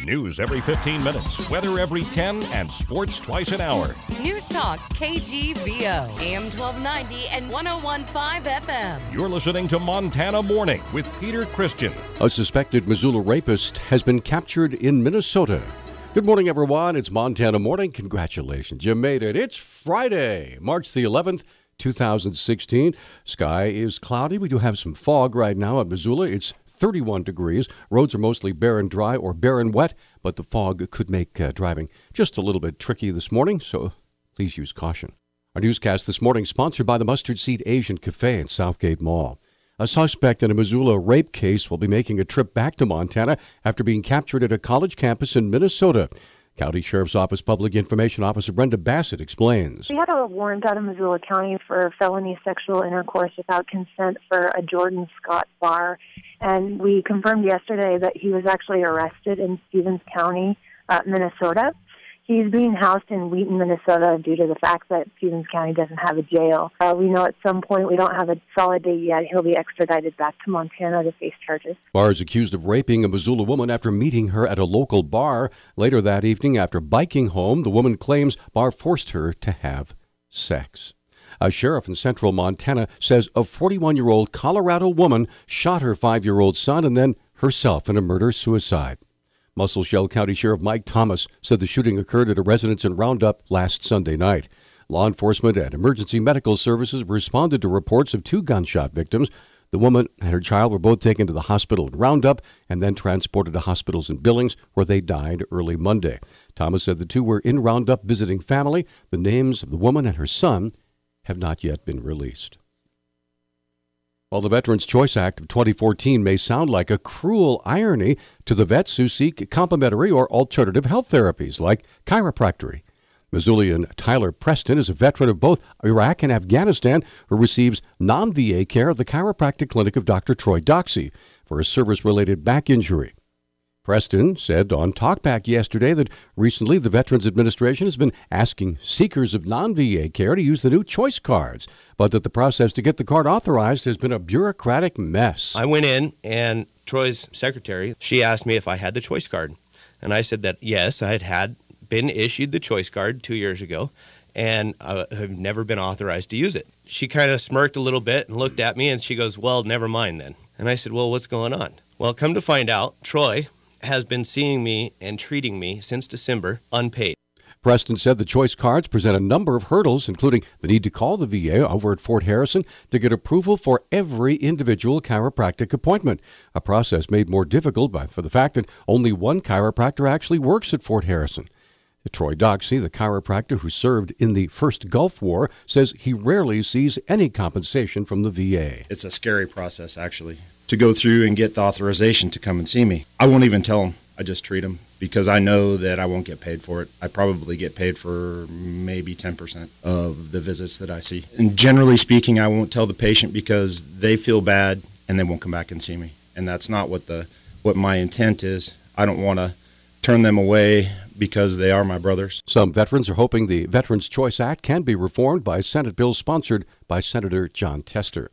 News every 15 minutes, weather every 10, and sports twice an hour. Newstalk, KGVO, AM 1290 and 101.5 FM. You're listening to Montana Morning with Peter Christian. A suspected Missoula rapist has been captured in Minnesota. Good morning, everyone. It's Montana Morning. Congratulations. You made it. It's Friday, March the 11th, 2016. Sky is cloudy. We do have some fog right now at Missoula. It's 31 degrees. Roads are mostly barren dry or barren wet, but the fog could make driving just a little bit tricky this morning, so please use caution. Our newscast this morning sponsored by the Mustard Seed Asian Cafe in Southgate Mall. A suspect in a Missoula rape case will be making a trip back to Montana after being captured at a college campus in Minnesota. County Sheriff's Office Public Information Officer Brenda Bassett explains. We had a warrant out of Missoula County for felony sexual intercourse without consent for a Jordan Scott Barr, and we confirmed yesterday that he was actually arrested in Stevens County, Minnesota. He's being housed in Wheaton, Minnesota, due to the fact that Stevens County doesn't have a jail. We know at some point, we don't have a solid date yet, he'll be extradited back to Montana to face charges. Barr is accused of raping a Missoula woman after meeting her at a local bar. Later that evening, after biking home, the woman claims Barr forced her to have sex. A sheriff in central Montana says a 41-year-old Colorado woman shot her 5-year-old son and then herself in a murder-suicide. Muscle County Sheriff Mike Thomas said the shooting occurred at a residence in Roundup last Sunday night. Law enforcement and emergency medical services responded to reports of 2 gunshot victims. The woman and her child were both taken to the hospital in Roundup and then transported to hospitals in Billings, where they died early Monday. Thomas said the 2 were in Roundup visiting family. The names of the woman and her son have not yet been released. While the Veterans Choice Act of 2014 may sound like a cruel irony to the vets who seek complementary or alternative health therapies like chiropractic, Missoulian Tyler Preston is a veteran of both Iraq and Afghanistan who receives non-VA care at the chiropractic clinic of Dr. Troy Doxey for a service-related back injury. Preston said on Talkback yesterday that recently the Veterans Administration has been asking seekers of non-VA care to use the new choice cards, but that the process to get the card authorized has been a bureaucratic mess. I went in, and Troy's secretary, she asked me if I had the choice card. And I said that, yes, I had been issued the choice card 2 years ago, and I have never been authorized to use it. She kind of smirked a little bit and looked at me, and she goes, well, never mind then. And I said, well, what's going on? Well, come to find out, Troy has been seeing me and treating me since December unpaid. Preston said the choice cards present a number of hurdles, including the need to call the VA over at Fort Harrison to get approval for every individual chiropractic appointment, a process made more difficult for the fact that only one chiropractor actually works at Fort Harrison. Troy Doxey, the chiropractor who served in the first Gulf War, says he rarely sees any compensation from the VA. It's a scary process, actually, to go through and get the authorization to come and see me. I won't even tell them. I just treat them because I know that I won't get paid for it. I probably get paid for maybe 10% of the visits that I see. And generally speaking, I won't tell the patient because they feel bad and they won't come back and see me. And that's not what my intent is. I don't want to turn them away because they are my brothers. Some veterans are hoping the Veterans Choice Act can be reformed by Senate bill sponsored by Senator John Tester.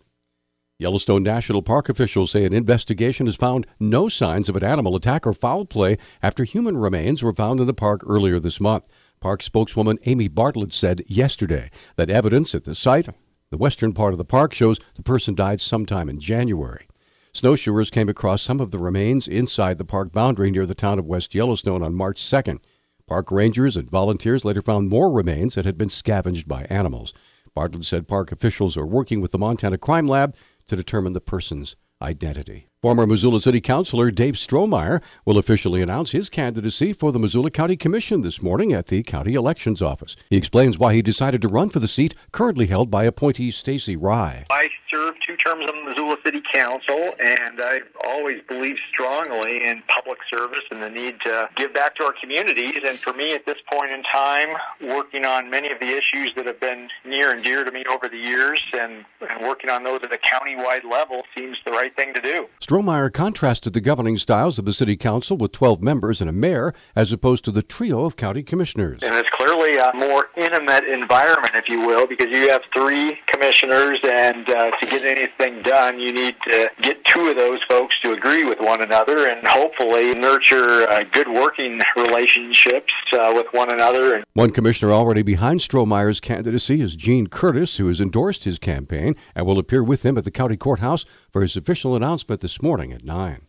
Yellowstone National Park officials say an investigation has found no signs of an animal attack or foul play after human remains were found in the park earlier this month. Park spokeswoman Amy Bartlett said yesterday that evidence at the site, the western part of the park, shows the person died sometime in January. Snowshoers came across some of the remains inside the park boundary near the town of West Yellowstone on March 2nd. Park rangers and volunteers later found more remains that had been scavenged by animals. Bartlett said park officials are working with the Montana Crime Lab to determine the person's identity. Former Missoula City Councilor Dave Strohmeyer will officially announce his candidacy for the Missoula County Commission this morning at the county elections office. He explains why he decided to run for the seat currently held by appointee Stacy Rye. I served 2 terms on the Missoula City Council, and I've always believed strongly in public service and the need to give back to our communities. And for me, at this point in time, working on many of the issues that have been near and dear to me over the years and working on those at a county-wide level seems the right thing to do. Strohmeyer contrasted the governing styles of the city council with 12 members and a mayor as opposed to the trio of county commissioners. And it's clearly a more intimate environment, if you will, because you have 3 commissioners and to get anything done, you need to get two of those folks to agree with one another and hopefully nurture good working relationships with one another. One commissioner already behind Strohmeyer's candidacy is Gene Curtis, who has endorsed his campaign and will appear with him at the county courthouse for his official announcement this morning at 9.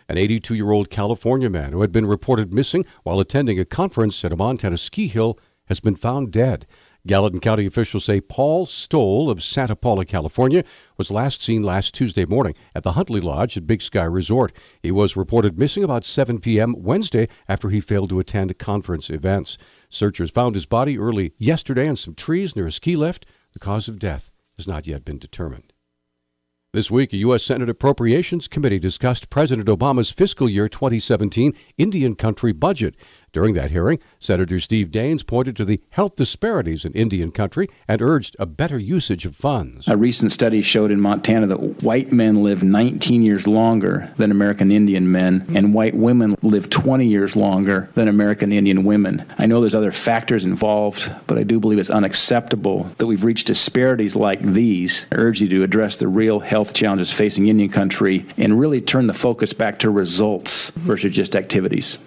An 82-year-old California man who had been reported missing while attending a conference at a Montana ski hill has been found dead. Gallatin County officials say Paul Stoll of Santa Paula, California, was last seen last Tuesday morning at the Huntley Lodge at Big Sky Resort. He was reported missing about 7 p.m. Wednesday after he failed to attend conference events. Searchers found his body early yesterday in some trees near a ski lift. The cause of death has not yet been determined. This week, a U.S. Senate Appropriations Committee discussed President Obama's fiscal year 2017 Indian country budget. During that hearing, Senator Steve Daines pointed to the health disparities in Indian country and urged a better usage of funds. A recent study showed in Montana that white men live 19 years longer than American Indian men, and white women live 20 years longer than American Indian women. I know there's other factors involved, but I do believe it's unacceptable that we've reached disparities like these. I urge you to address the real health challenges facing Indian country and really turn the focus back to results versus just activities.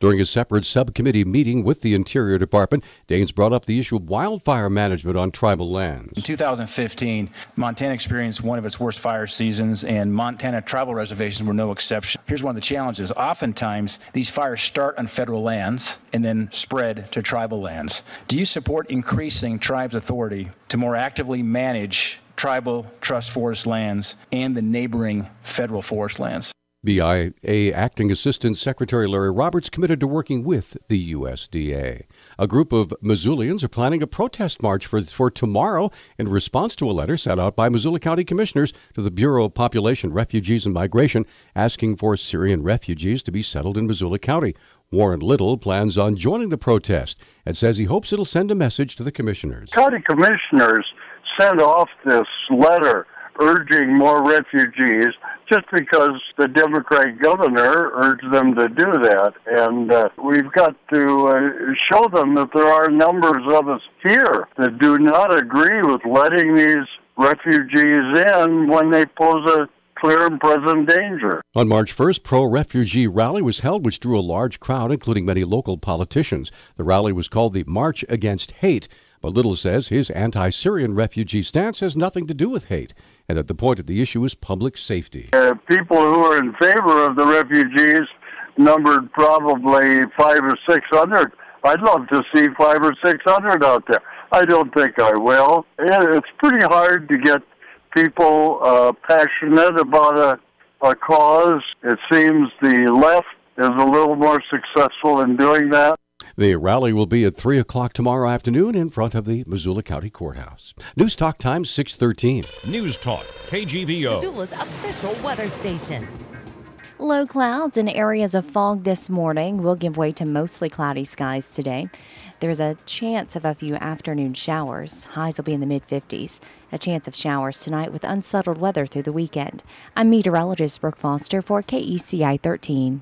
During a separate subcommittee meeting with the Interior Department, Daines brought up the issue of wildfire management on tribal lands. In 2015, Montana experienced one of its worst fire seasons, and Montana tribal reservations were no exception. Here's one of the challenges. Oftentimes, these fires start on federal lands and then spread to tribal lands. Do you support increasing tribes' authority to more actively manage tribal trust forest lands and the neighboring federal forest lands? BIA Acting Assistant Secretary Larry Roberts committed to working with the USDA. A group of Missoulians are planning a protest march for tomorrow in response to a letter sent out by Missoula County Commissioners to the Bureau of Population, Refugees, and Migration asking for Syrian refugees to be settled in Missoula County. Warren Little plans on joining the protest and says he hopes it'll send a message to the commissioners. County commissioners sent off this letter urging more refugees just because the Democrat governor urged them to do that. And we've got to show them that there are numbers of us here that do not agree with letting these refugees in when they pose a clear and present danger. On March 1st, pro-refugee rally was held, which drew a large crowd, including many local politicians. The rally was called the March Against Hate, but Little says his anti-Syrian refugee stance has nothing to do with hate, and that the point of the issue is public safety. People who are in favor of the refugees numbered probably 500 or 600. I'd love to see 500 or 600 out there. I don't think I will. It's pretty hard to get people passionate about a cause. It seems the left is a little more successful in doing that. The rally will be at 3 o'clock tomorrow afternoon in front of the Missoula County Courthouse. Newstalk time 6:13. Newstalk, KGVO. Missoula's official weather station. Low clouds and areas of fog this morning will give way to mostly cloudy skies today. There's a chance of a few afternoon showers. Highs will be in the mid-50s. A chance of showers tonight with unsettled weather through the weekend. I'm meteorologist Brooke Foster for KECI 13.